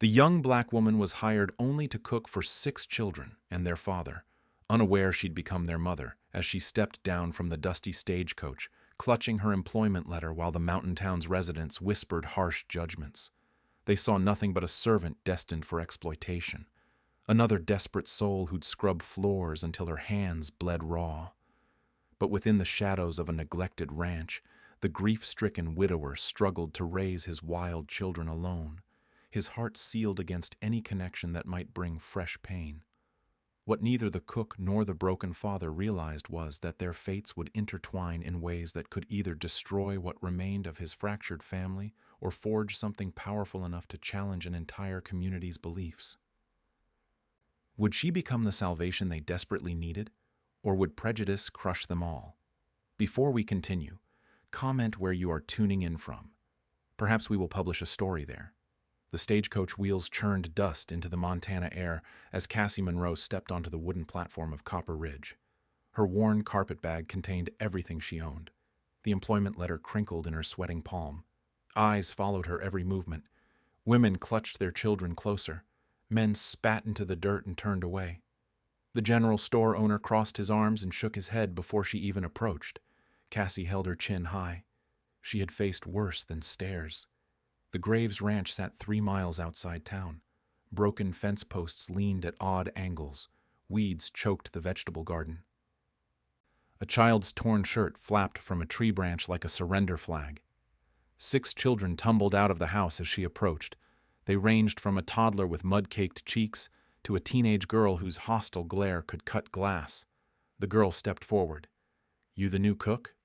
The young black woman was hired only to cook for 6 children and their father, unaware she'd become their mother as she stepped down from the dusty stagecoach, clutching her employment letter while the mountain town's residents whispered harsh judgments. They saw nothing but a servant destined for exploitation, another desperate soul who'd scrub floors until her hands bled raw. But within the shadows of a neglected ranch, the grief-stricken widower struggled to raise his wild children alone, his heart sealed against any connection that might bring fresh pain. What neither the cook nor the broken father realized was that their fates would intertwine in ways that could either destroy what remained of his fractured family or forge something powerful enough to challenge an entire community's beliefs. Would she become the salvation they desperately needed, or would prejudice crush them all? Before we continue, comment where you are tuning in from. Perhaps we will publish a story there. The stagecoach wheels churned dust into the Montana air as Cassie Monroe stepped onto the wooden platform of Copper Ridge. Her worn carpet bag contained everything she owned. The employment letter crinkled in her sweating palm. Eyes followed her every movement. Women clutched their children closer. Men spat into the dirt and turned away. The general store owner crossed his arms and shook his head before she even approached. Cassie held her chin high. She had faced worse than stares. The Graves Ranch sat 3 miles outside town. Broken fence posts leaned at odd angles. Weeds choked the vegetable garden. A child's torn shirt flapped from a tree branch like a surrender flag. 6 children tumbled out of the house as she approached. They ranged from a toddler with mud-caked cheeks to a teenage girl whose hostile glare could cut glass. The girl stepped forward. "You the new cook?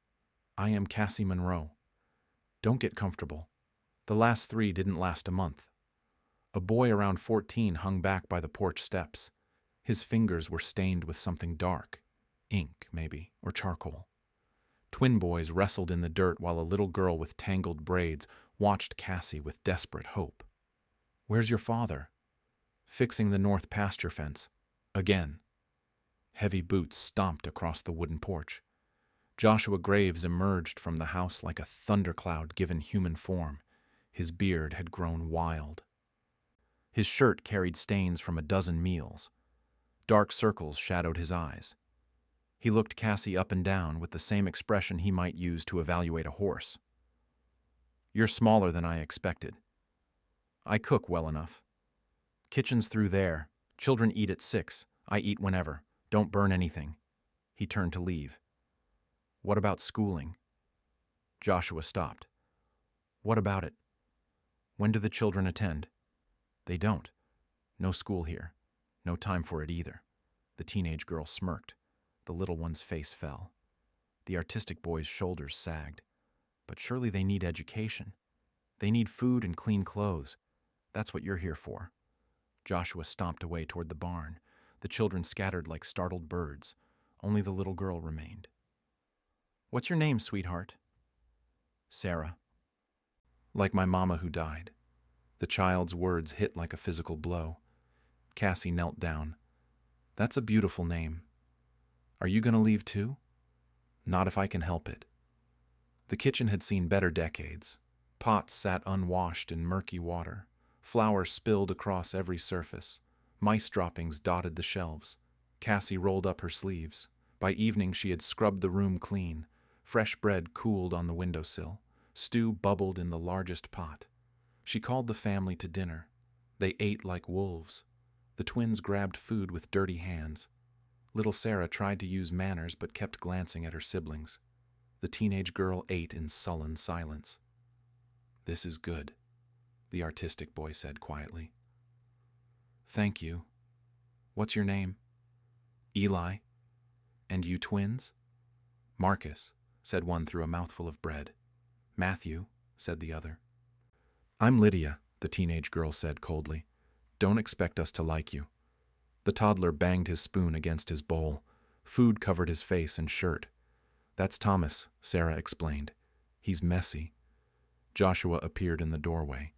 I am Cassie Monroe. Don't get comfortable. The last 3 didn't last a month." A boy around 14 hung back by the porch steps. His fingers were stained with something dark. Ink, maybe, or charcoal. Twin boys wrestled in the dirt while a little girl with tangled braids watched Cassie with desperate hope. "Where's your father?" "Fixing the north pasture fence. Again." Heavy boots stomped across the wooden porch. Joshua Graves emerged from the house like a thundercloud given human form. His beard had grown wild. His shirt carried stains from a dozen meals. Dark circles shadowed his eyes. He looked Cassie up and down with the same expression he might use to evaluate a horse. "You're smaller than I expected. I cook well enough. Kitchen's through there. Children eat at 6. I eat whenever. Don't burn anything." He turned to leave. "What about schooling?" Joshua stopped. "What about it? When do the children attend?" "They don't. No school here. No time for it either." The teenage girl smirked. The little one's face fell. The artistic boy's shoulders sagged. "But surely they need education. They need food and clean clothes. That's what you're here for." Joshua stomped away toward the barn. The children scattered like startled birds. Only the little girl remained. "What's your name, sweetheart?" "Sarah." "Like my mama who died." The child's words hit like a physical blow. Cassie knelt down. "That's a beautiful name. Are you going to leave too?" "Not if I can help it." The kitchen had seen better decades. Pots sat unwashed in murky water. Flour spilled across every surface. Mice droppings dotted the shelves. Cassie rolled up her sleeves. By evening she had scrubbed the room clean. Fresh bread cooled on the windowsill. Stew bubbled in the largest pot. She called the family to dinner. They ate like wolves. The twins grabbed food with dirty hands. Little Sarah tried to use manners but kept glancing at her siblings. The teenage girl ate in sullen silence. "This is good," the artistic boy said quietly. "Thank you. What's your name?" "Eli." "And you twins?" "Marcus," said one through a mouthful of bread. "Matthew," said the other. "I'm Lydia," the teenage girl said coldly. "Don't expect us to like you." The toddler banged his spoon against his bowl. Food covered his face and shirt. "That's Thomas," Sarah explained. "He's messy." Joshua appeared in the doorway.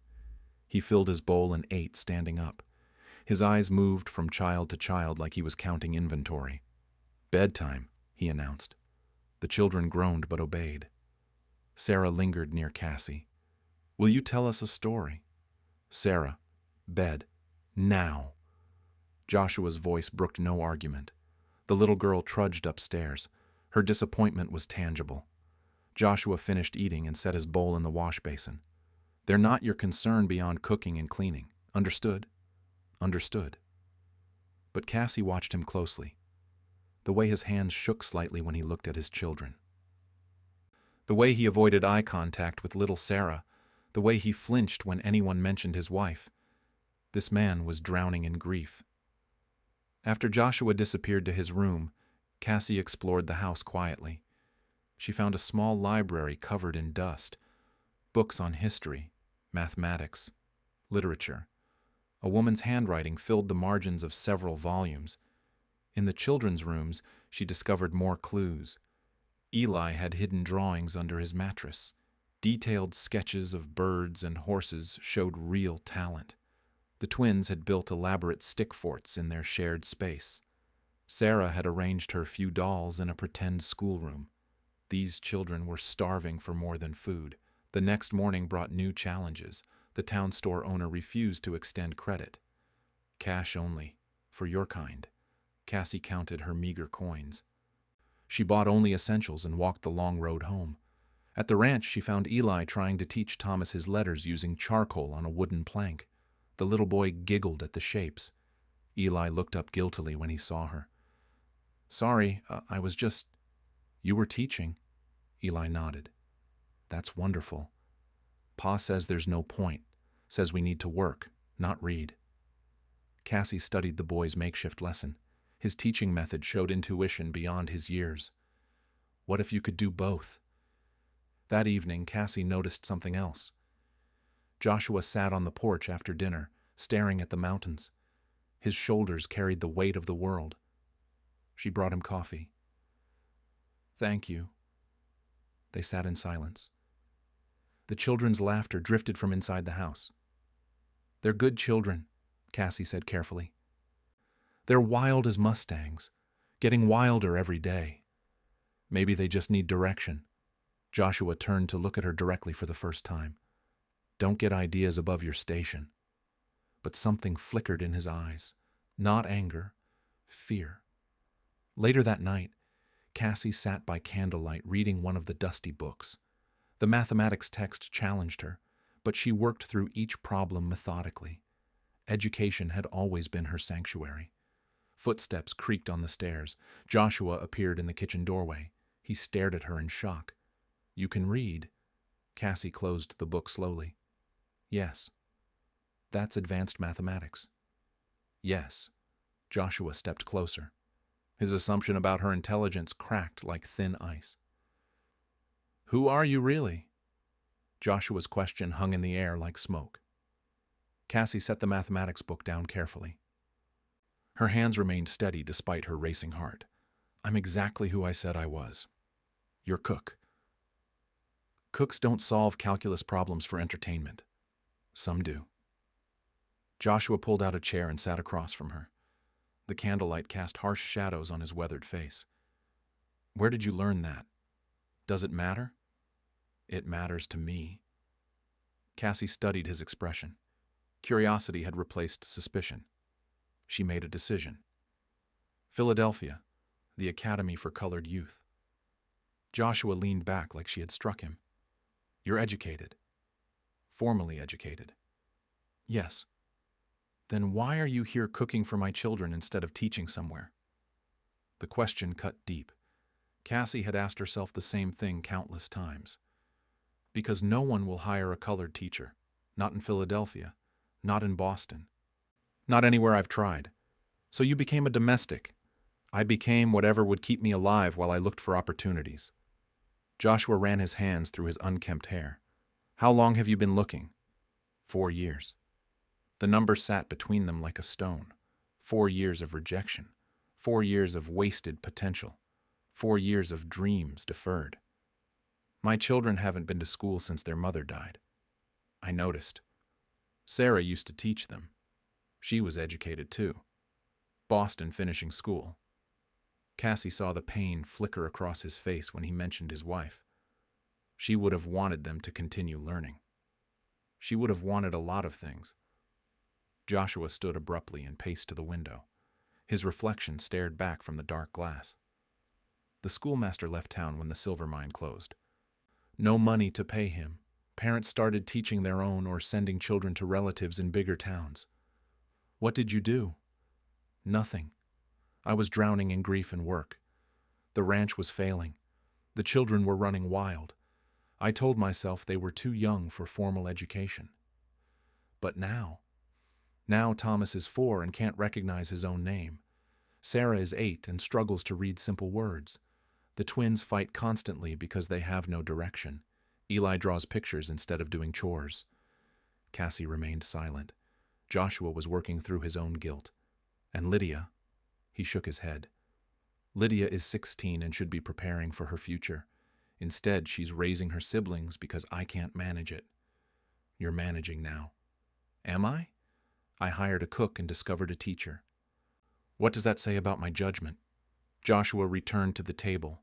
He filled his bowl and ate standing up. His eyes moved from child to child like he was counting inventory. "Bedtime," he announced. The children groaned but obeyed. Sarah lingered near Cassie. "Will you tell us a story?" "Sarah, Bed. Now. Joshua's voice brooked no argument. The little girl trudged upstairs. Her disappointment was tangible. Joshua finished eating and set his bowl in the wash basin. They're not your concern beyond cooking and cleaning. Understood? Understood. But Cassie watched him closely. The way his hands shook slightly when he looked at his children. The way he avoided eye contact with little Sarah. The way he flinched when anyone mentioned his wife. This man was drowning in grief. After Joshua disappeared to his room, Cassie explored the house quietly. She found a small library covered in dust, books on history, mathematics, literature. A woman's handwriting filled the margins of several volumes. In the children's rooms, she discovered more clues. Eli had hidden drawings under his mattress. Detailed sketches of birds and horses showed real talent. The twins had built elaborate stick forts in their shared space. Sarah had arranged her few dolls in a pretend schoolroom. These children were starving for more than food. The next morning brought new challenges. The town store owner refused to extend credit. Cash only, for your kind. Cassie counted her meager coins. She bought only essentials and walked the long road home. At the ranch, she found Eli trying to teach Thomas his letters using charcoal on a wooden plank. The little boy giggled at the shapes. Eli looked up guiltily when he saw her. Sorry, I was just... You were teaching. Eli nodded. That's wonderful. Pa says there's no point. Says we need to work, not read. Cassie studied the boy's makeshift lesson. His teaching method showed intuition beyond his years. What if you could do both? That evening, Cassie noticed something else. Joshua sat on the porch after dinner, staring at the mountains. His shoulders carried the weight of the world. She brought him coffee. Thank you. They sat in silence. The children's laughter drifted from inside the house. They're good children, Cassie said carefully. They're wild as mustangs, getting wilder every day. Maybe they just need direction. Joshua turned to look at her directly for the first time. Don't get ideas above your station. But something flickered in his eyes. Not anger, fear. Later that night, Cassie sat by candlelight reading one of the dusty books. The mathematics text challenged her, but she worked through each problem methodically. Education had always been her sanctuary. Footsteps creaked on the stairs. Joshua appeared in the kitchen doorway. He stared at her in shock. You can read. Cassie closed the book slowly. Yes. That's advanced mathematics. Yes. Joshua stepped closer. His assumption about her intelligence cracked like thin ice. Who are you really? Joshua's question hung in the air like smoke. Cassie set the mathematics book down carefully. Her hands remained steady despite her racing heart. I'm exactly who I said I was. Your cook. Cooks don't solve calculus problems for entertainment. Some do. Joshua pulled out a chair and sat across from her. The candlelight cast harsh shadows on his weathered face. Where did you learn that? Does it matter? It matters to me. Cassie studied his expression. Curiosity had replaced suspicion. She made a decision. Philadelphia, the Academy for Colored Youth. Joshua leaned back like she had struck him. You're educated. Formally educated. Yes. Then why are you here cooking for my children instead of teaching somewhere? The question cut deep. Cassie had asked herself the same thing countless times. Because no one will hire a colored teacher. Not in Philadelphia. Not in Boston. Not anywhere I've tried. So you became a domestic. I became whatever would keep me alive while I looked for opportunities. Joshua ran his hands through his unkempt hair. How long have you been looking? 4 years. The number sat between them like a stone. 4 years of rejection. 4 years of wasted potential. 4 years of dreams deferred. My children haven't been to school since their mother died. I noticed. Sarah used to teach them. She was educated too. Boston finishing school. Cassie saw the pain flicker across his face when he mentioned his wife. She would have wanted them to continue learning. She would have wanted a lot of things. Joshua stood abruptly and paced to the window. His reflection stared back from the dark glass. The schoolmaster left town when the silver mine closed. No money to pay him. Parents started teaching their own or sending children to relatives in bigger towns. What did you do? Nothing. I was drowning in grief and work. The ranch was failing. The children were running wild. I told myself they were too young for formal education. But now Thomas is 4 and can't recognize his own name. Sarah is 8 and struggles to read simple words. The twins fight constantly because they have no direction. Eli draws pictures instead of doing chores. Cassie remained silent. Joshua was working through his own guilt. And Lydia? He shook his head. Lydia is 16 and should be preparing for her future. Instead, she's raising her siblings because I can't manage it. You're managing now. Am I? I hired a cook and discovered a teacher. What does that say about my judgment? Joshua returned to the table.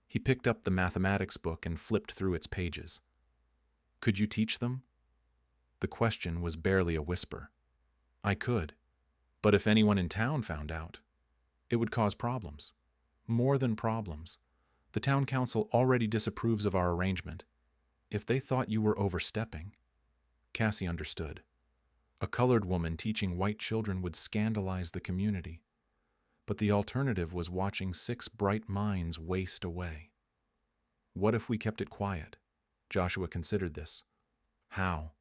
He picked up the mathematics book and flipped through its pages. Could you teach them? The question was barely a whisper. I could, but if anyone in town found out, it would cause problems. More than problems. The town council already disapproves of our arrangement. If they thought you were overstepping. Cassie understood. A colored woman teaching white children would scandalize the community. But the alternative was watching 6 bright minds waste away. What if we kept it quiet? Joshua considered this. How?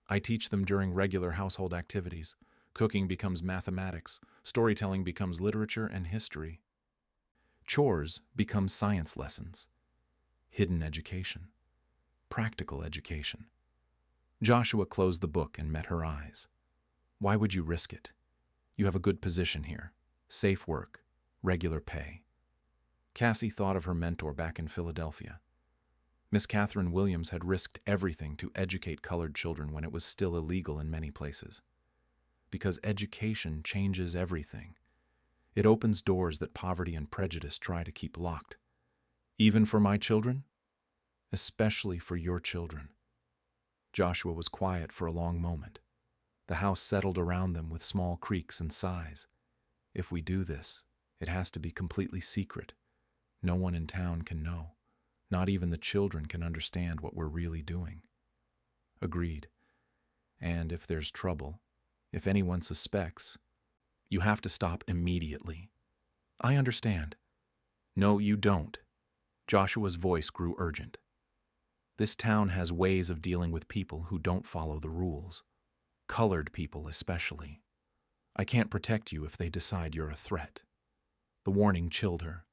I teach them during regular household activities. Cooking becomes mathematics. Storytelling becomes literature and history. Chores become science lessons. Hidden education. Practical education. Joshua closed the book and met her eyes. Why would you risk it? You have a good position here. Safe work. Regular pay. Cassie thought of her mentor back in Philadelphia. Miss Catherine Williams had risked everything to educate colored children when it was still illegal in many places. Because education changes everything. It opens doors that poverty and prejudice try to keep locked. Even for my children? Especially for your children. Joshua was quiet for a long moment. The house settled around them with small creaks and sighs. If we do this, it has to be completely secret. No one in town can know. Not even the children can understand what we're really doing. Agreed. And if there's trouble, if anyone suspects, you have to stop immediately. I understand. No, you don't. Joshua's voice grew urgent. This town has ways of dealing with people who don't follow the rules. Colored people especially. I can't protect you if they decide you're a threat. The warning chilled her,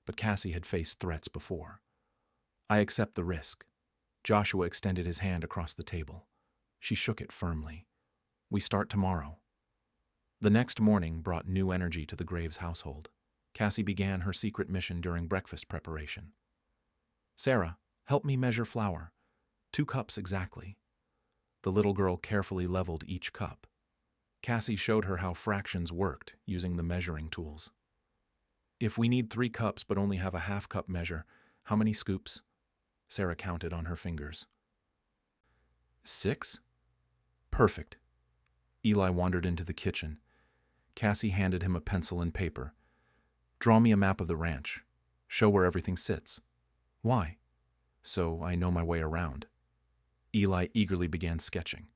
but Cassie had faced threats before. I accept the risk. Joshua extended his hand across the table. She shook it firmly. We start tomorrow. The next morning brought new energy to the Graves household. Cassie began her secret mission during breakfast preparation. Sarah, help me measure flour. 2 cups exactly. The little girl carefully leveled each cup. Cassie showed her how fractions worked using the measuring tools. If we need 3 cups but only have a half-cup measure, how many scoops? Sarah counted on her fingers. 6? Perfect. Eli wandered into the kitchen. Cassie handed him a pencil and paper. Draw me a map of the ranch. Show where everything sits. Why? So I know my way around. Eli eagerly began sketching.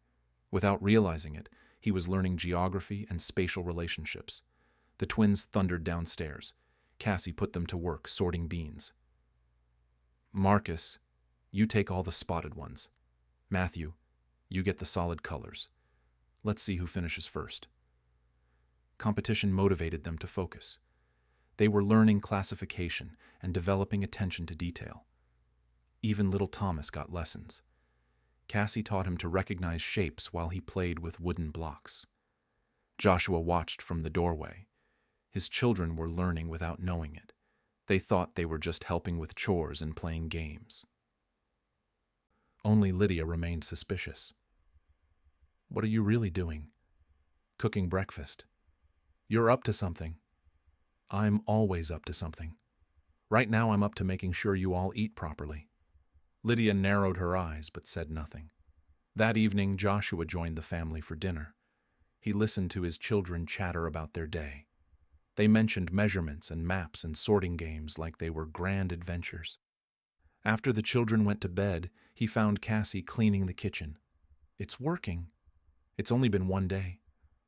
Without realizing it, he was learning geography and spatial relationships. The twins thundered downstairs. Cassie put them to work sorting beans. Marcus, you take all the spotted ones. Matthew, you get the solid colors. Let's see who finishes first. Competition motivated them to focus. They were learning classification and developing attention to detail. Even little Thomas got lessons. Cassie taught him to recognize shapes while he played with wooden blocks. Joshua watched from the doorway. His children were learning without knowing it. They thought they were just helping with chores and playing games. Only Lydia remained suspicious. What are you really doing? Cooking breakfast. You're up to something. I'm always up to something. Right now I'm up to making sure you all eat properly. Lydia narrowed her eyes but said nothing. That evening, Joshua joined the family for dinner. He listened to his children chatter about their day. They mentioned measurements and maps and sorting games like they were grand adventures. After the children went to bed, he found Cassie cleaning the kitchen. "It's working. It's only been one day.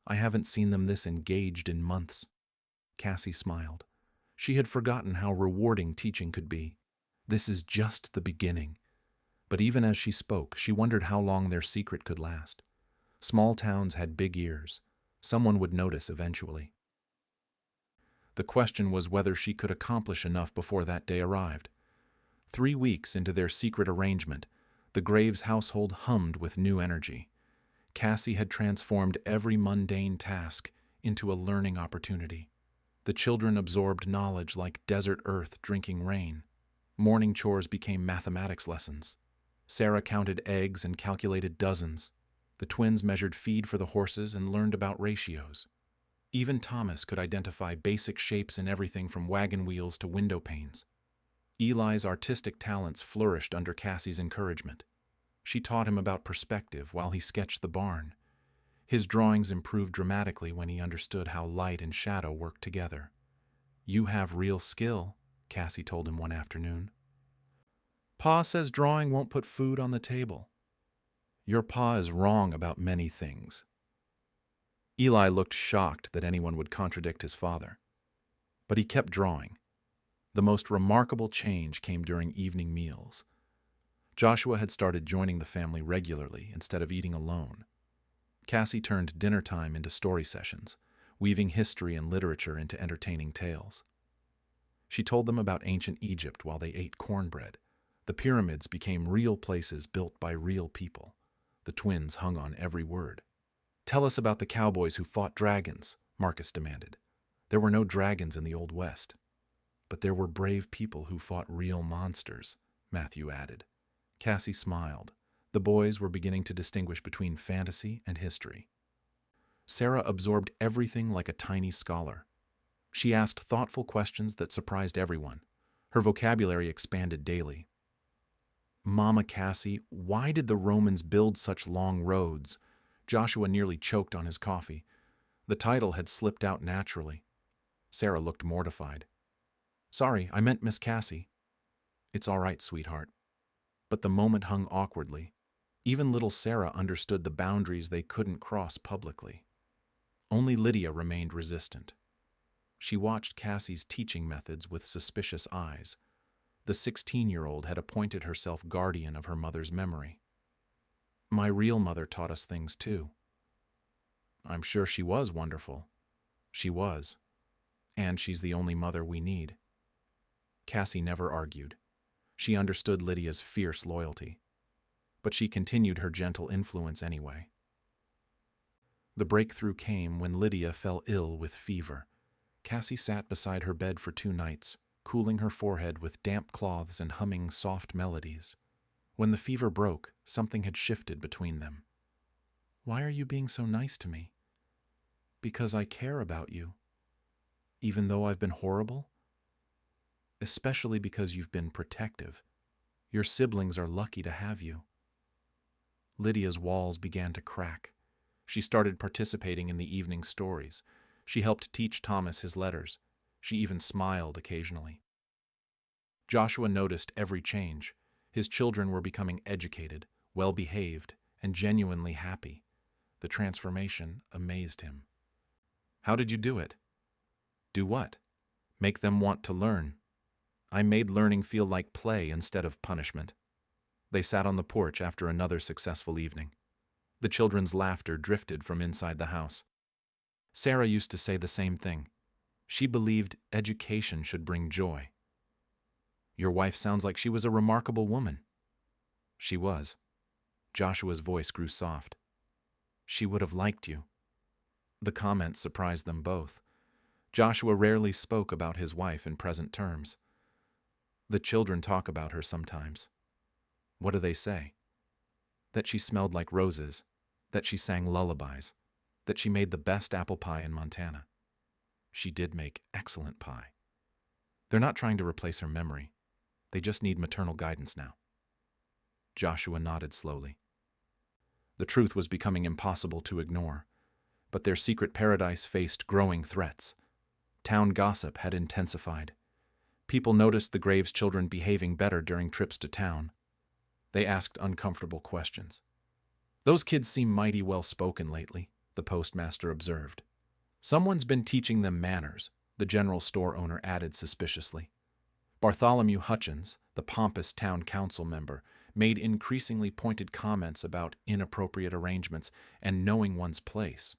I haven't seen them this engaged in months." Cassie smiled. She had forgotten how rewarding teaching could be. "This is just the beginning." But even as she spoke, she wondered how long their secret could last. Small towns had big ears. Someone would notice eventually. The question was whether she could accomplish enough before that day arrived. 3 weeks into their secret arrangement, the Graves household hummed with new energy. Cassie had transformed every mundane task into a learning opportunity. The children absorbed knowledge like desert earth drinking rain. Morning chores became mathematics lessons. Sarah counted eggs and calculated dozens. The twins measured feed for the horses and learned about ratios. Even Thomas could identify basic shapes in everything from wagon wheels to window panes. Eli's artistic talents flourished under Cassie's encouragement. She taught him about perspective while he sketched the barn. His drawings improved dramatically when he understood how light and shadow worked together. "You have real skill," Cassie told him one afternoon. "Pa says drawing won't put food on the table." "Your pa is wrong about many things." Eli looked shocked that anyone would contradict his father. But he kept drawing. The most remarkable change came during evening meals. Joshua had started joining the family regularly instead of eating alone. Cassie turned dinner time into story sessions, weaving history and literature into entertaining tales. She told them about ancient Egypt while they ate cornbread. The pyramids became real places built by real people. The twins hung on every word. "Tell us about the cowboys who fought dragons," Marcus demanded. "There were no dragons in the Old West." "But there were brave people who fought real monsters," Matthew added. Cassie smiled. The boys were beginning to distinguish between fantasy and history. Sarah absorbed everything like a tiny scholar. She asked thoughtful questions that surprised everyone. Her vocabulary expanded daily. "Mama Cassie, why did the Romans build such long roads?" Joshua nearly choked on his coffee. The title had slipped out naturally. Sarah looked mortified. "Sorry, I meant Miss Cassie." "It's all right, sweetheart." But the moment hung awkwardly. Even little Sarah understood the boundaries they couldn't cross publicly. Only Lydia remained resistant. She watched Cassie's teaching methods with suspicious eyes. The 16-year-old had appointed herself guardian of her mother's memory. "My real mother taught us things too." "I'm sure she was wonderful." "She was. And she's the only mother we need." Cassie never argued. She understood Lydia's fierce loyalty. But she continued her gentle influence anyway. The breakthrough came when Lydia fell ill with fever. Cassie sat beside her bed for 2 nights, cooling her forehead with damp cloths and humming soft melodies. When the fever broke, something had shifted between them. "Why are you being so nice to me?" "Because I care about you." "Even though I've been horrible?" "Especially because you've been protective. Your siblings are lucky to have you." Lydia's walls began to crack. She started participating in the evening stories. She helped teach Thomas his letters. She even smiled occasionally. Joshua noticed every change. His children were becoming educated, well-behaved, and genuinely happy. The transformation amazed him. "How did you do it?" "Do what?" "Make them want to learn." "I made learning feel like play instead of punishment." They sat on the porch after another successful evening. The children's laughter drifted from inside the house. Sarah used to say the same thing. She believed education should bring joy. "Your wife sounds like she was a remarkable woman." "She was." Joshua's voice grew soft. "She would have liked you." The comment surprised them both. Joshua rarely spoke about his wife in present terms. "The children talk about her sometimes." "What do they say?" "That she smelled like roses, that she sang lullabies, that she made the best apple pie in Montana." "She did make excellent pie." "They're not trying to replace her memory. They just need maternal guidance now." Joshua nodded slowly. The truth was becoming impossible to ignore. but their secret paradise faced growing threats. Town gossip had intensified. People noticed the Graves children behaving better during trips to town. They asked uncomfortable questions. "Those kids seem mighty well-spoken lately," the postmaster observed. "Someone's been teaching them manners," the general store owner added suspiciously. Bartholomew Hutchins, the pompous town council member, made increasingly pointed comments about inappropriate arrangements and knowing one's place.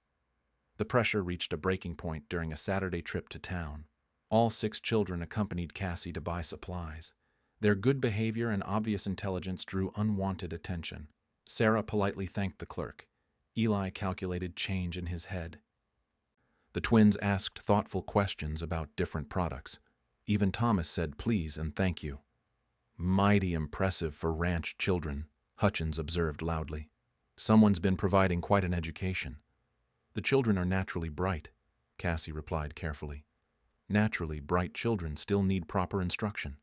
The pressure reached a breaking point during a Saturday trip to town. All 6 children accompanied Cassie to buy supplies. Their good behavior and obvious intelligence drew unwanted attention. Sarah politely thanked the clerk. Eli calculated change in his head. The twins asked thoughtful questions about different products. Even Thomas said please and thank you. "Mighty impressive for ranch children," Hutchins observed loudly. "Someone's been providing quite an education." "The children are naturally bright," Cassie replied carefully. "Naturally bright children still need proper instruction.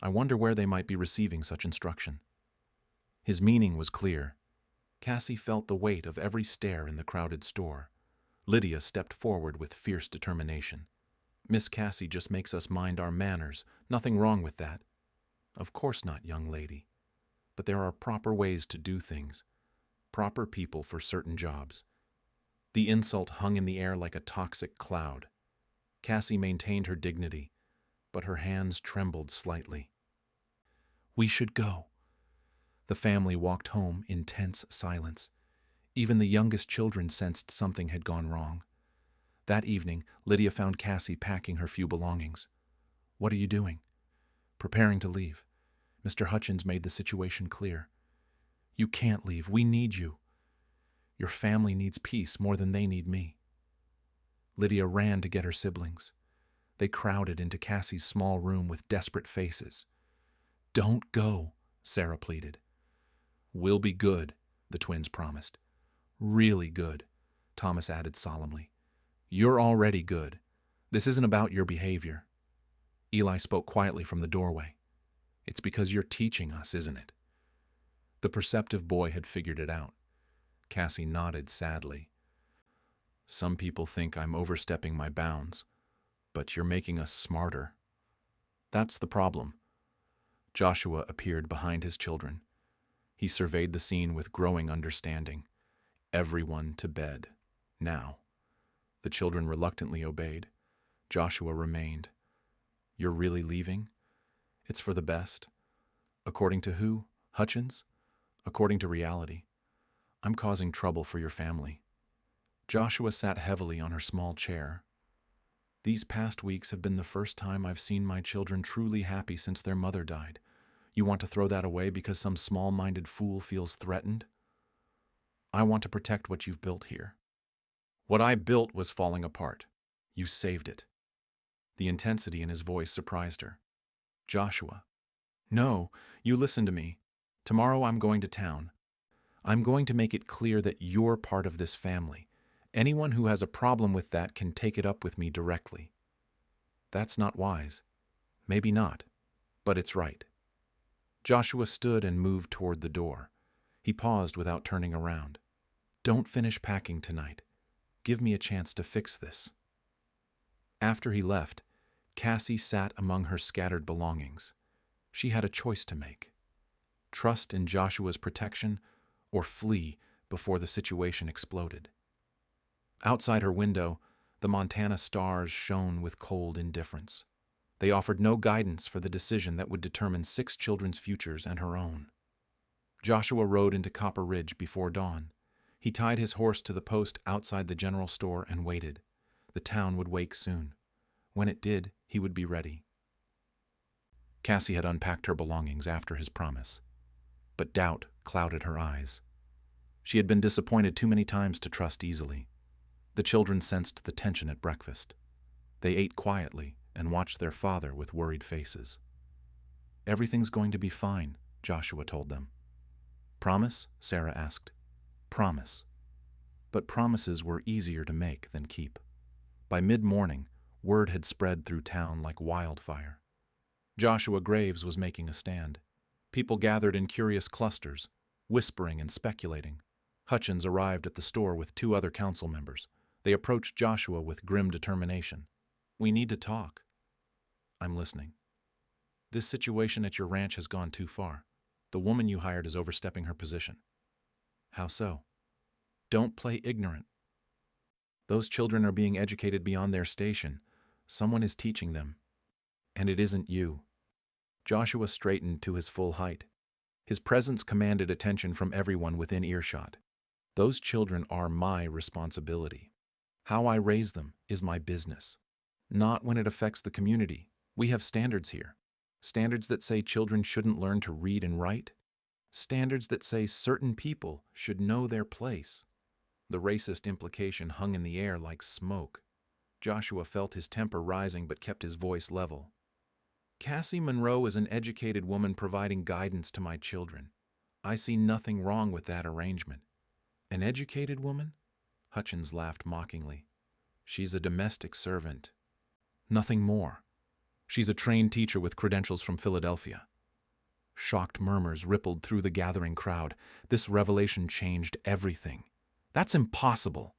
I wonder where they might be receiving such instruction." His meaning was clear. Cassie felt the weight of every stare in the crowded store. Lydia stepped forward with fierce determination. "Miss Cassie just makes us mind our manners. Nothing wrong with that." "Of course not, young lady. But there are proper ways to do things. Proper people for certain jobs." The insult hung in the air like a toxic cloud. Cassie maintained her dignity, but her hands trembled slightly. "We should go." The family walked home in tense silence. Even the youngest children sensed something had gone wrong. That evening, Lydia found Cassie packing her few belongings. "What are you doing?" "Preparing to leave. Mr. Hutchins made the situation clear." "You can't leave. We need you." "Your family needs peace more than they need me." Lydia ran to get her siblings. They crowded into Cassie's small room with desperate faces. "Don't go," Sarah pleaded. "We'll be good," the twins promised. "Really good," Thomas added solemnly. "You're already good. This isn't about your behavior." Eli spoke quietly from the doorway. "It's because you're teaching us, isn't it?" The perceptive boy had figured it out. Cassie nodded sadly. "Some people think I'm overstepping my bounds, but you're making us smarter." "That's the problem." Joshua appeared behind his children. He surveyed the scene with growing understanding. Everyone to bed. Now. The children reluctantly obeyed. Joshua remained. "You're really leaving? It's for the best." "According to who? Hutchins?" "According to reality. I'm causing trouble for your family." Joshua sat heavily on her small chair. "These past weeks have been the first time I've seen my children truly happy since their mother died. You want to throw that away because some small-minded fool feels threatened?" "I want to protect what you've built here." "What I built was falling apart. You saved it." The intensity in his voice surprised her. "Joshua." "No, you listen to me. Tomorrow I'm going to town. I'm going to make it clear that you're part of this family. Anyone who has a problem with that can take it up with me directly." "That's not wise." "Maybe not, but it's right." Joshua stood and moved toward the door. He paused without turning around. "Don't finish packing tonight. Give me a chance to fix this." After he left, Cassie sat among her scattered belongings. She had a choice to make. Trust in Joshua's protection or flee before the situation exploded. Outside her window, the Montana stars shone with cold indifference. They offered no guidance for the decision that would determine 6 children's futures and her own. Joshua rode into Copper Ridge before dawn. He tied his horse to the post outside the general store and waited. The town would wake soon. When it did, he would be ready. Cassie had unpacked her belongings after his promise, but doubt clouded her eyes. She had been disappointed too many times to trust easily. The children sensed the tension at breakfast. They ate quietly and watched their father with worried faces. "Everything's going to be fine," Joshua told them. "Promise?" Sarah asked. "Promise." But promises were easier to make than keep. By mid-morning, word had spread through town like wildfire. Joshua Graves was making a stand. People gathered in curious clusters, whispering and speculating. Hutchins arrived at the store with 2 other council members. They approached Joshua with grim determination. "We need to talk." "I'm listening." "This situation at your ranch has gone too far. The woman you hired is overstepping her position." "How so?" "Don't play ignorant. Those children are being educated beyond their station. Someone is teaching them. And it isn't you." Joshua straightened to his full height. His presence commanded attention from everyone within earshot. "Those children are my responsibility. How I raise them is my business. Not when it affects the community. We have standards here. Standards that say children shouldn't learn to read and write. Standards that say certain people should know their place." The racist implication hung in the air like smoke. Joshua felt his temper rising but kept his voice level. "Cassie Monroe is an educated woman providing guidance to my children. I see nothing wrong with that arrangement." "An educated woman?" Hutchins laughed mockingly. "She's a domestic servant. Nothing more. She's a trained teacher with credentials from Philadelphia." Shocked murmurs rippled through the gathering crowd. This revelation changed everything. "That's impossible."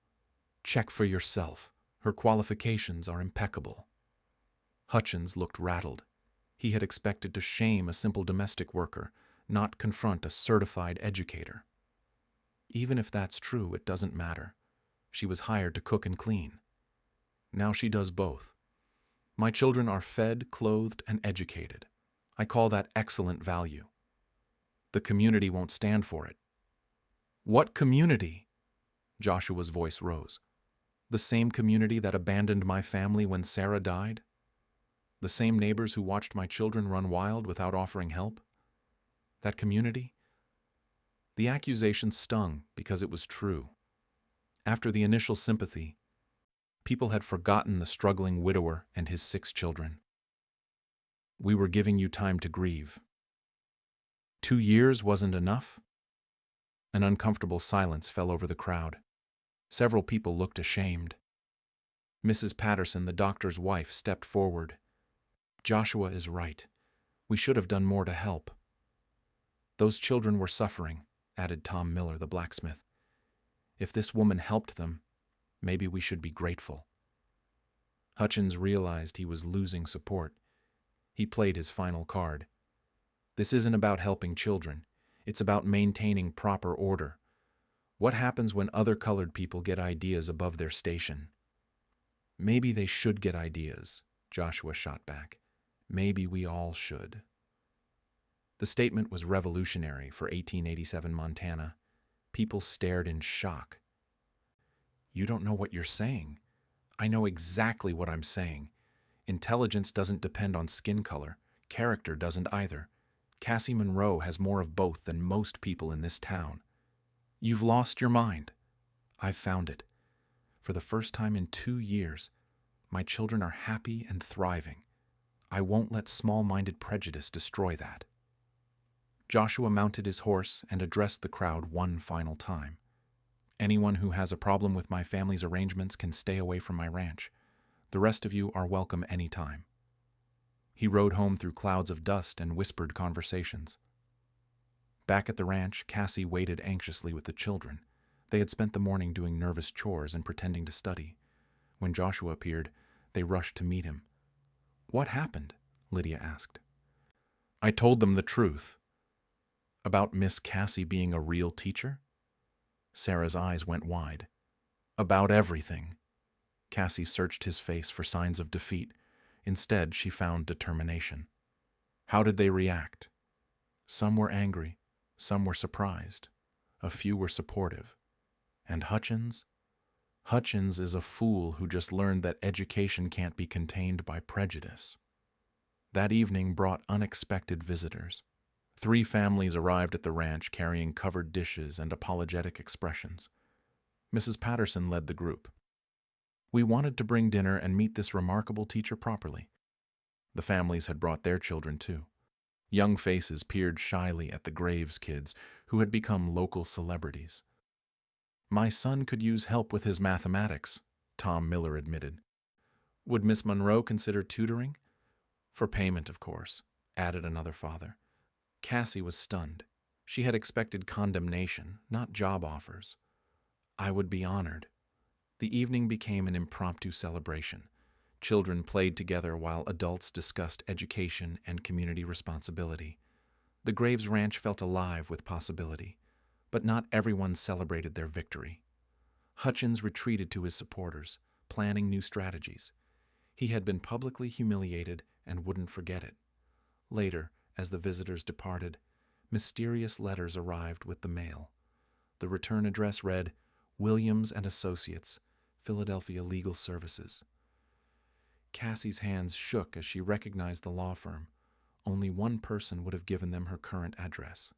"Check for yourself. Her qualifications are impeccable." Hutchins looked rattled. He had expected to shame a simple domestic worker, not confront a certified educator. "Even if that's true, it doesn't matter. She was hired to cook and clean. Now she does both. My children are fed, clothed, and educated. I call that excellent value. The community won't stand for it." "What community?" Joshua's voice rose. "The same community that abandoned my family when Sarah died? The same neighbors who watched my children run wild without offering help? That community?" The accusation stung because it was true. After the initial sympathy, people had forgotten the struggling widower and his 6 children. "We were giving you time to grieve." 2 years wasn't enough? An uncomfortable silence fell over the crowd. Several people looked ashamed. Mrs. Patterson, the doctor's wife, stepped forward. "Joshua is right. We should have done more to help." "Those children were suffering," added Tom Miller, the blacksmith. "If this woman helped them, maybe we should be grateful." Hutchins realized he was losing support. He played his final card. "This isn't about helping children. It's about maintaining proper order. What happens when other colored people get ideas above their station?" "Maybe they should get ideas," Joshua shot back. "Maybe we all should." The statement was revolutionary for 1887 Montana. People stared in shock. "You don't know what you're saying." "I know exactly what I'm saying. Intelligence doesn't depend on skin color. Character doesn't either. Cassie Monroe has more of both than most people in this town." "You've lost your mind." "I've found it. For the first time in 2 years, my children are happy and thriving. I won't let small-minded prejudice destroy that." Joshua mounted his horse and addressed the crowd one final time. "Anyone who has a problem with my family's arrangements can stay away from my ranch. The rest of you are welcome any time." He rode home through clouds of dust and whispered conversations. Back at the ranch, Cassie waited anxiously with the children. They had spent the morning doing nervous chores and pretending to study. When Joshua appeared, they rushed to meet him. "What happened?" Lydia asked. "I told them the truth." "About Miss Cassie being a real teacher?" Sarah's eyes went wide. "About everything." Cassie searched his face for signs of defeat. Instead, she found determination. "How did they react?" "Some were angry. Some were surprised. A few were supportive. And Hutchins? Hutchins is a fool who just learned that education can't be contained by prejudice." That evening brought unexpected visitors. 3 families arrived at the ranch carrying covered dishes and apologetic expressions. Mrs. Patterson led the group. "We wanted to bring dinner and meet this remarkable teacher properly." The families had brought their children too. Young faces peered shyly at the Graves kids, who had become local celebrities. "My son could use help with his mathematics," Tom Miller admitted. "Would Miss Monroe consider tutoring?" "For payment, of course," added another father. Cassie was stunned. She had expected condemnation, not job offers. "I would be honored." The evening became an impromptu celebration. Children played together while adults discussed education and community responsibility. The Graves Ranch felt alive with possibility, but not everyone celebrated their victory. Hutchins retreated to his supporters, planning new strategies. He had been publicly humiliated and wouldn't forget it. Later, as the visitors departed, mysterious letters arrived with the mail. The return address read, Williams and Associates, Philadelphia Legal Services. Cassie's hands shook as she recognized the law firm. Only one person would have given them her current address.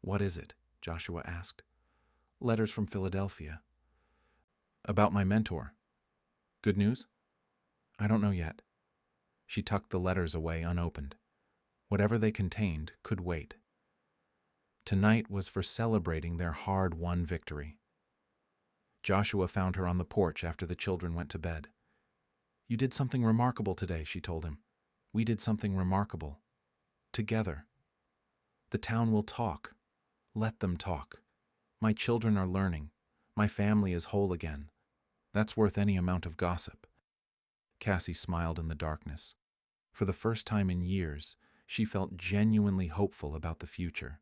"What is it?" Joshua asked. "Letters from Philadelphia." "About my mentor. Good news?" "I don't know yet." She tucked the letters away unopened. Whatever they contained could wait. Tonight was for celebrating their hard-won victory. Joshua found her on the porch after the children went to bed. "You did something remarkable today," she told him. "We did something remarkable. Together. The town will talk. Let them talk. My children are learning. My family is whole again. That's worth any amount of gossip." Cassie smiled in the darkness. For the first time in years, she felt genuinely hopeful about the future.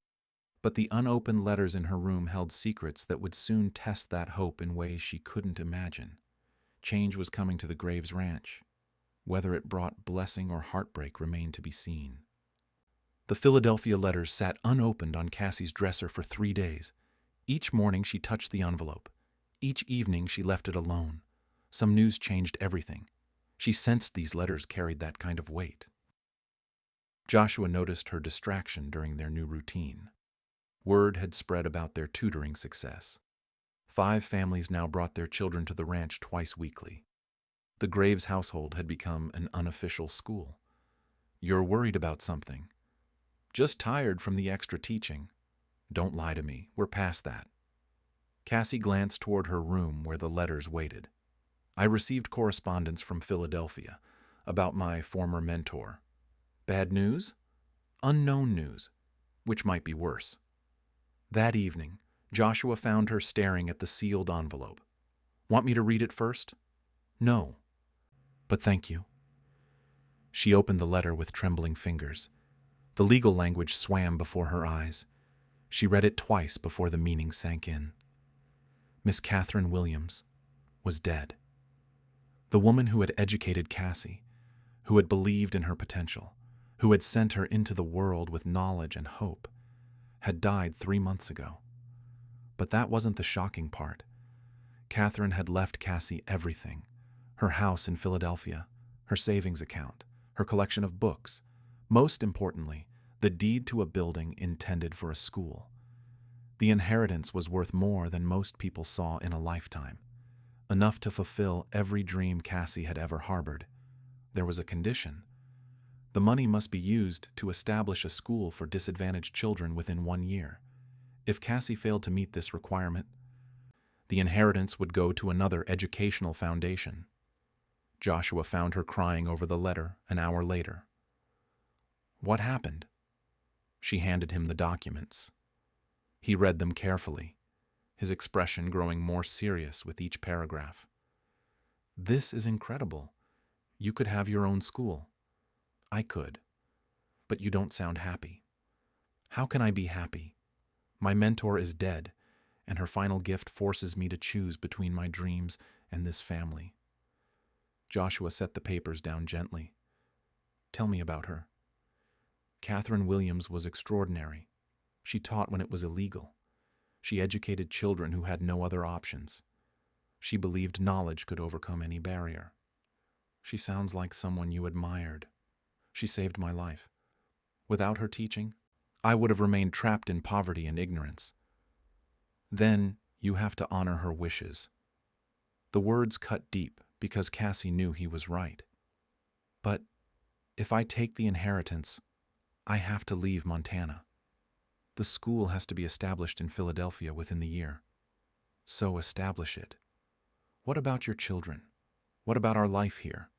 But the unopened letters in her room held secrets that would soon test that hope in ways she couldn't imagine. Change was coming to the Graves Ranch. Whether it brought blessing or heartbreak remained to be seen. The Philadelphia letters sat unopened on Cassie's dresser for 3 days. Each morning she touched the envelope. Each evening she left it alone. Some news changed everything. She sensed these letters carried that kind of weight. Joshua noticed her distraction during their new routine. Word had spread about their tutoring success. 5 families now brought their children to the ranch twice weekly. The Graves household had become an unofficial school. "You're worried about something." "Just tired from the extra teaching." "Don't lie to me. We're past that." Cassie glanced toward her room where the letters waited. "I received correspondence from Philadelphia about my former mentor. Bad news? Unknown news, which might be worse." That evening, Joshua found her staring at the sealed envelope. "Want me to read it first?" "No. But thank you." She opened the letter with trembling fingers. The legal language swam before her eyes. She read it twice before the meaning sank in. Miss Catherine Williams was dead. The woman who had educated Cassie, who had believed in her potential, who had sent her into the world with knowledge and hope, had died 3 months ago. But that wasn't the shocking part. Catherine had left Cassie everything: her house in Philadelphia, her savings account, her collection of books, most importantly, the deed to a building intended for a school. The inheritance was worth more than most people saw in a lifetime, enough to fulfill every dream Cassie had ever harbored. There was a condition. The money must be used to establish a school for disadvantaged children within 1 year. If Cassie failed to meet this requirement, the inheritance would go to another educational foundation. Joshua found her crying over the letter an hour later. "What happened?" She handed him the documents. He read them carefully, his expression growing more serious with each paragraph. "This is incredible. You could have your own school." "I could. But you don't sound happy." "How can I be happy? My mentor is dead, and her final gift forces me to choose between my dreams and this family." Joshua set the papers down gently. "Tell me about her." Catherine Williams was extraordinary. She taught when it was illegal. She educated children who had no other options. She believed knowledge could overcome any barrier. "She sounds like someone you admired." "She saved my life. Without her teaching, I would have remained trapped in poverty and ignorance." "Then you have to honor her wishes." The words cut deep because Cassie knew he was right. "But if I take the inheritance, I have to leave Montana. The school has to be established in Philadelphia within the year." "So establish it. What about your children? What about our life here?"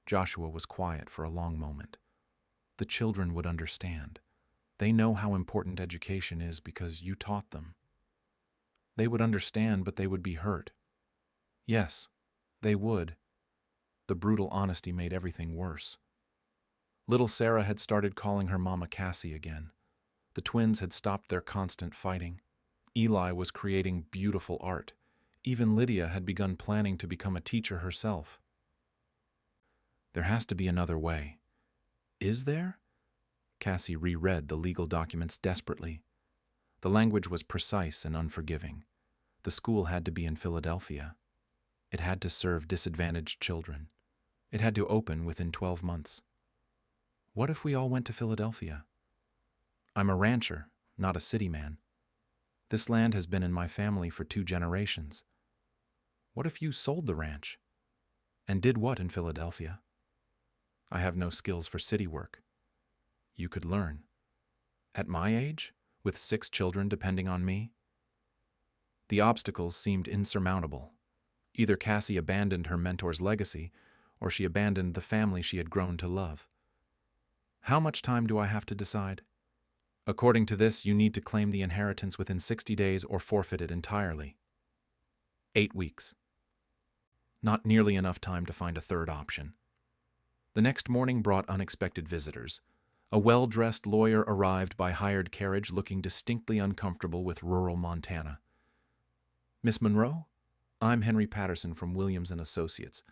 Joshua was quiet for a long moment. "The children would understand. They know how important education is because you taught them." "They would understand, but they would be hurt." Yes, they would. The brutal honesty made everything worse. Little Sarah had started calling her Mama Cassie again. The twins had stopped their constant fighting. Eli was creating beautiful art. Even Lydia had begun planning to become a teacher herself. There has to be another way. Is there? Cassie reread the legal documents desperately. The language was precise and unforgiving. The school had to be in Philadelphia. It had to serve disadvantaged children. It had to open within 12 months. What if we all went to Philadelphia? I'm a rancher, not a city man. This land has been in my family for 2 generations. What if you sold the ranch? And did what in Philadelphia? I have no skills for city work. You could learn. At my age, with 6 children depending on me? The obstacles seemed insurmountable. Either Cassie abandoned her mentor's legacy, or she abandoned the family she had grown to love. How much time do I have to decide? According to this, you need to claim the inheritance within 60 days or forfeit it entirely. 8 weeks. Not nearly enough time to find a third option. The next morning brought unexpected visitors. A well-dressed lawyer arrived by hired carriage looking distinctly uncomfortable with rural Montana. Miss Monroe? I'm Henry Patterson from Williams & Associates.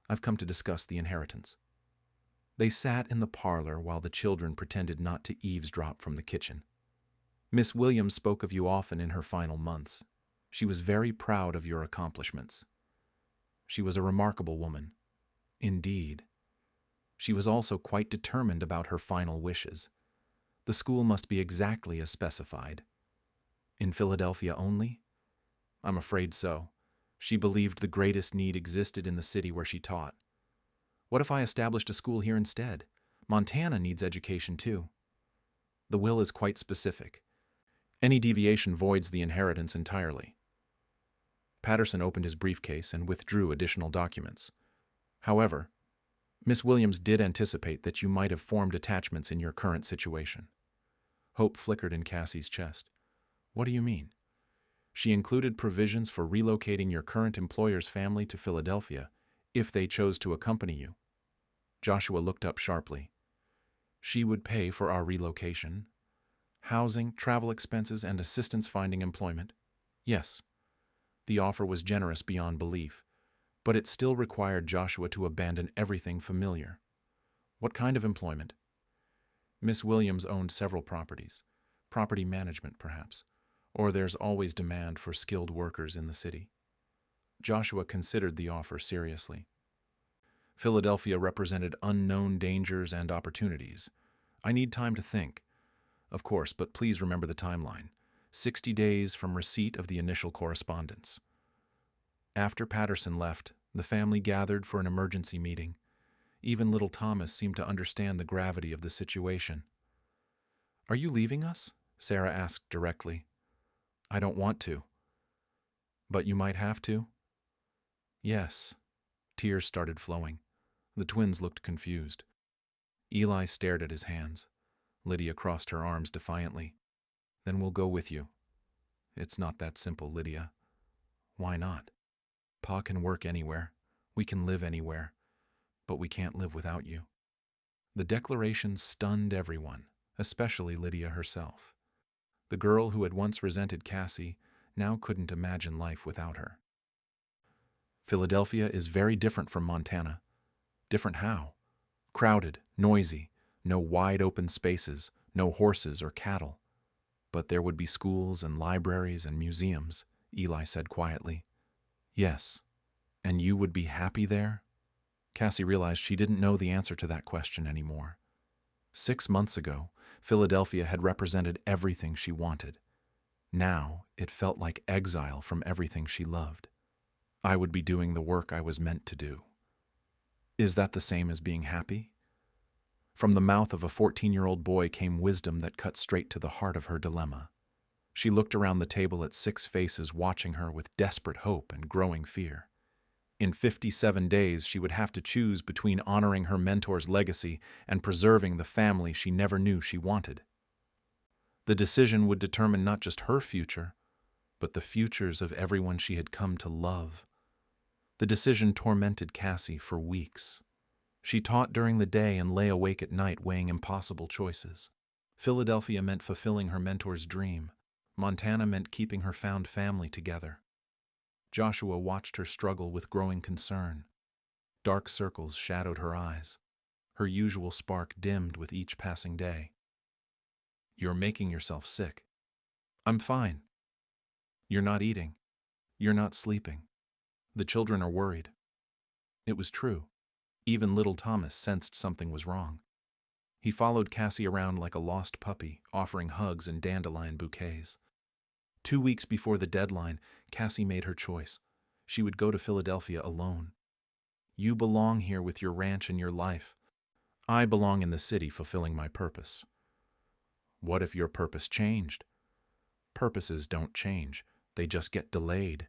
I've come to discuss the inheritance. They sat in the parlor while the children pretended not to eavesdrop from the kitchen. Miss Williams spoke of you often in her final months. She was very proud of your accomplishments. She was a remarkable woman. Indeed. She was also quite determined about her final wishes. The school must be exactly as specified. In Philadelphia only? I'm afraid so. She believed the greatest need existed in the city where she taught. What if I established a school here instead? Montana needs education too. The will is quite specific. Any deviation voids the inheritance entirely. Patterson opened his briefcase and withdrew additional documents. However, Miss Williams did anticipate that you might have formed attachments in your current situation. Hope flickered in Cassie's chest. What do you mean? She included provisions for relocating your current employer's family to Philadelphia if they chose to accompany you. Joshua looked up sharply. She would pay for our relocation, housing, travel expenses, and assistance finding employment. Yes, the offer was generous beyond belief, but it still required Joshua to abandon everything familiar. What kind of employment? Miss Williams owned several properties. Property management, perhaps. Or there's always demand for skilled workers in the city. Joshua considered the offer seriously. Philadelphia represented unknown dangers and opportunities. I need time to think. Of course, but please remember the timeline. 60 days from receipt of the initial correspondence. After Patterson left, the family gathered for an emergency meeting. Even little Thomas seemed to understand the gravity of the situation. Are you leaving us? Sarah asked directly. I don't want to. But you might have to? Yes. Tears started flowing. The twins looked confused. Eli stared at his hands. Lydia crossed her arms defiantly. Then we'll go with you. It's not that simple, Lydia. Why not? Pa can work anywhere. We can live anywhere. But we can't live without you. The declaration stunned everyone, especially Lydia herself. The girl who had once resented Cassie now couldn't imagine life without her. Philadelphia is very different from Montana. Different how? Crowded, noisy, no wide open spaces, no horses or cattle. But there would be schools and libraries and museums, Eli said quietly. Yes. And you would be happy there? Cassie realized she didn't know the answer to that question anymore. 6 months ago, Philadelphia had represented everything she wanted. Now, it felt like exile from everything she loved. I would be doing the work I was meant to do. Is that the same as being happy? From the mouth of a 14-year-old boy came wisdom that cut straight to the heart of her dilemma. She looked around the table at 6 faces watching her with desperate hope and growing fear. In 57 days, she would have to choose between honoring her mentor's legacy and preserving the family she never knew she wanted. The decision would determine not just her future, but the futures of everyone she had come to love. The decision tormented Cassie for weeks. She taught during the day and lay awake at night weighing impossible choices. Philadelphia meant fulfilling her mentor's dream. Montana meant keeping her found family together. Joshua watched her struggle with growing concern. Dark circles shadowed her eyes. Her usual spark dimmed with each passing day. "You're making yourself sick." "I'm fine." "You're not eating. You're not sleeping. The children are worried." It was true. Even little Thomas sensed something was wrong. He followed Cassie around like a lost puppy, offering hugs and dandelion bouquets. 2 weeks before the deadline, Cassie made her choice. She would go to Philadelphia alone. "You belong here with your ranch and your life. I belong in the city fulfilling my purpose." "What if your purpose changed?" "Purposes don't change. They just get delayed."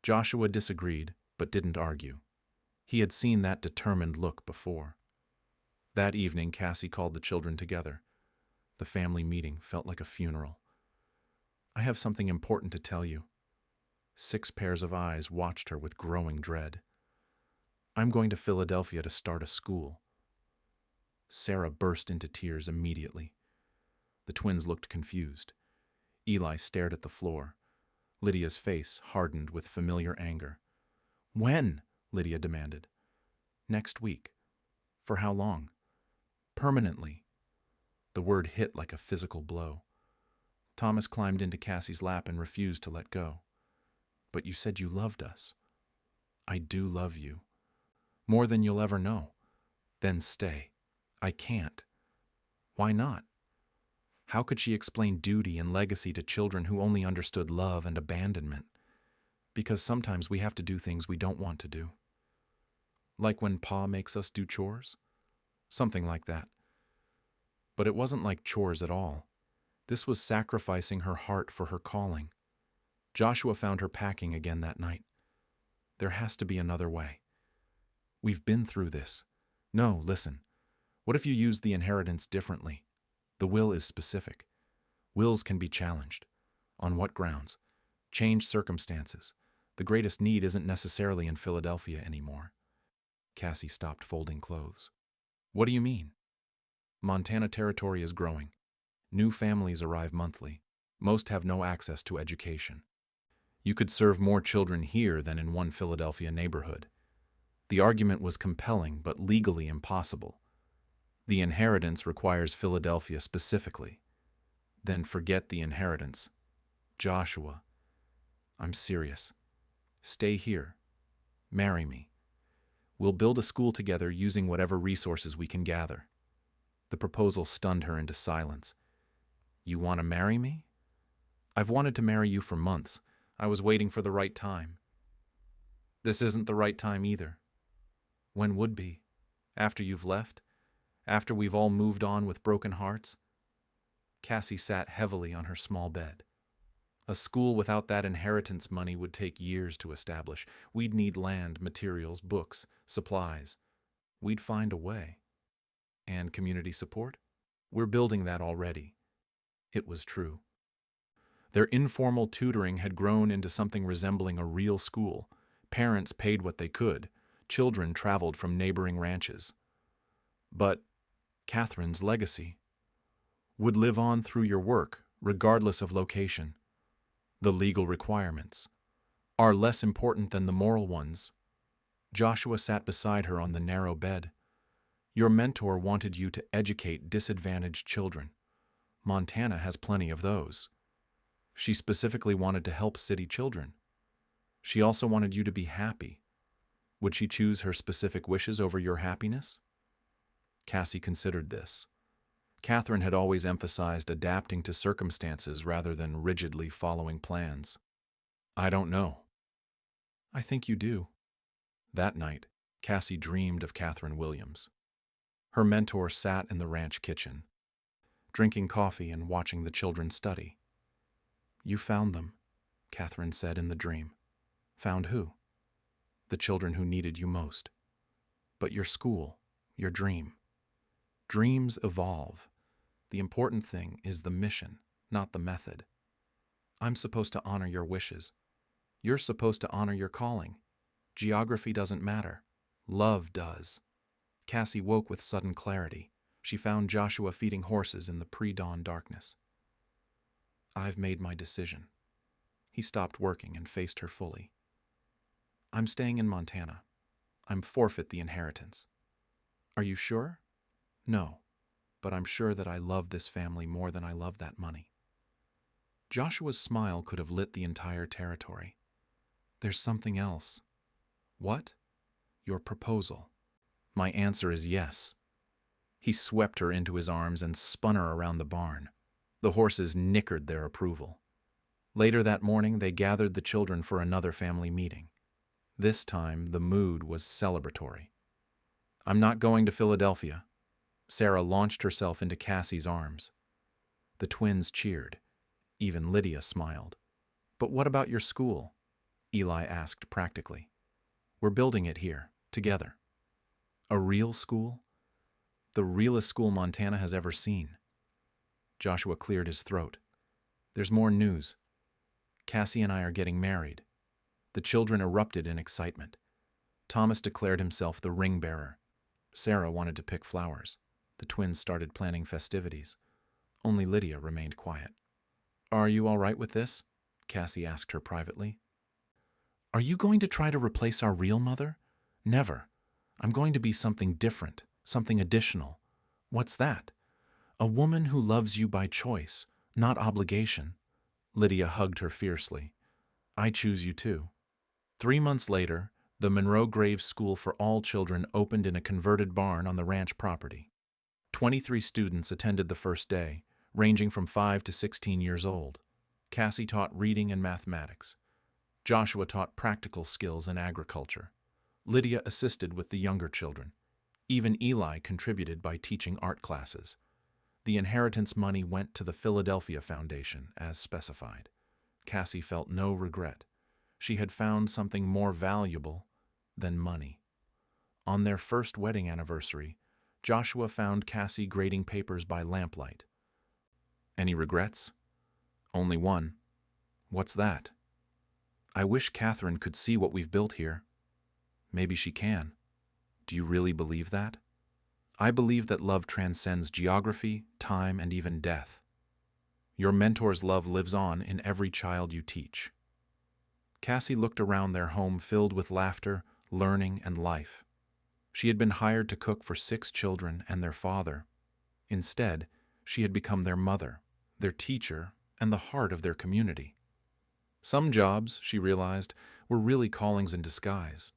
Joshua disagreed, but didn't argue. He had seen that determined look before. That evening, Cassie called the children together. The family meeting felt like a funeral. "I have something important to tell you." 6 pairs of eyes watched her with growing dread. "I'm going to Philadelphia to start a school." Sarah burst into tears immediately. The twins looked confused. Eli stared at the floor. Lydia's face hardened with familiar anger. "When?" Lydia demanded. "Next week." "For how long?" "Permanently." The word hit like a physical blow. Thomas climbed into Cassie's lap and refused to let go. "But you said you loved us." "I do love you. More than you'll ever know." "Then stay." "I can't." "Why not?" How could she explain duty and legacy to children who only understood love and abandonment? "Because sometimes we have to do things we don't want to do." "Like when Pa makes us do chores?" "Something like that." But it wasn't like chores at all. This was sacrificing her heart for her calling. Joshua found her packing again that night. "There has to be another way. We've been through this." "No, listen. What if you used the inheritance differently? The will is specific. Wills can be challenged." "On what grounds?" "Changed circumstances. The greatest need isn't necessarily in Philadelphia anymore." Cassie stopped folding clothes. "What do you mean?" "Montana territory is growing. New families arrive monthly. Most have no access to education. You could serve more children here than in one Philadelphia neighborhood." The argument was compelling but legally impossible. The inheritance requires Philadelphia specifically. "Then forget the inheritance." "Joshua." "I'm serious. Stay here. Marry me. We'll build a school together using whatever resources we can gather." The proposal stunned her into silence. "You want to marry me?" "I've wanted to marry you for months. I was waiting for the right time." "This isn't the right time either." "When would be? After you've left? After we've all moved on with broken hearts?" Cassie sat heavily on her small bed. "A school without that inheritance money would take years to establish. We'd need land, materials, books, supplies. We'd find a way." "And community support?" "We're building that already." It was true. Their informal tutoring had grown into something resembling a real school. Parents paid what they could. Children traveled from neighboring ranches. But Catherine's legacy would live on through your work, regardless of location. The legal requirements are less important than the moral ones. Joshua sat beside her on the narrow bed. "Your mentor wanted you to educate disadvantaged children. Montana has plenty of those. She specifically wanted to help city children. She also wanted you to be happy. Would she choose her specific wishes over your happiness?" Cassie considered this. Catherine had always emphasized adapting to circumstances rather than rigidly following plans. "I don't know." "I think you do." That night, Cassie dreamed of Catherine Williams. Her mentor sat in the ranch kitchen, drinking coffee and watching the children study. "You found them," Catherine said in the dream. "Found who?" "The children who needed you most." "But your school, your dream." "Dreams evolve. The important thing is the mission, not the method. I'm supposed to honor your wishes. You're supposed to honor your calling." Geography doesn't matter. Love does. Cassie woke with sudden clarity. She found Joshua feeding horses in the pre-dawn darkness. I've made my decision. He stopped working and faced her fully. I'm staying in Montana. I'm forfeit the inheritance. Are you sure? No, but I'm sure that I love this family more than I love that money. Joshua's smile could have lit the entire territory. There's something else. What? Your proposal. My answer is yes. He swept her into his arms and spun her around the barn. The horses nickered their approval. Later that morning, they gathered the children for another family meeting. This time, the mood was celebratory. I'm not going to Philadelphia. Sarah launched herself into Cassie's arms. The twins cheered. Even Lydia smiled. But what about your school? Eli asked practically. We're building it here, together. A real school? The realest school Montana has ever seen. Joshua cleared his throat. There's more news. Cassie and I are getting married. The children erupted in excitement. Thomas declared himself the ring bearer. Sarah wanted to pick flowers. The twins started planning festivities. Only Lydia remained quiet. Are you all right with this? Cassie asked her privately. Are you going to try to replace our real mother? Never. I'm going to be something different, something additional. What's that? A woman who loves you by choice, not obligation. Lydia hugged her fiercely. I choose you too. 3 months later, the Monroe Graves School for All Children opened in a converted barn on the ranch property. 23 students attended the first day, ranging from 5 to 16 years old. Cassie taught reading and mathematics. Joshua taught practical skills in agriculture. Lydia assisted with the younger children. Even Eli contributed by teaching art classes. The inheritance money went to the Philadelphia Foundation, as specified. Cassie felt no regret. She had found something more valuable than money. On their first wedding anniversary, Joshua found Cassie grading papers by lamplight. Any regrets? Only one. What's that? I wish Catherine could see what we've built here. Maybe she can. Do you really believe that? I believe that love transcends geography, time, and even death. Your mentor's love lives on in every child you teach. Cassie looked around their home filled with laughter, learning, and life. She had been hired to cook for 6 children and their father. Instead, she had become their mother, their teacher, and the heart of their community. Some jobs, she realized, were really callings in disguise.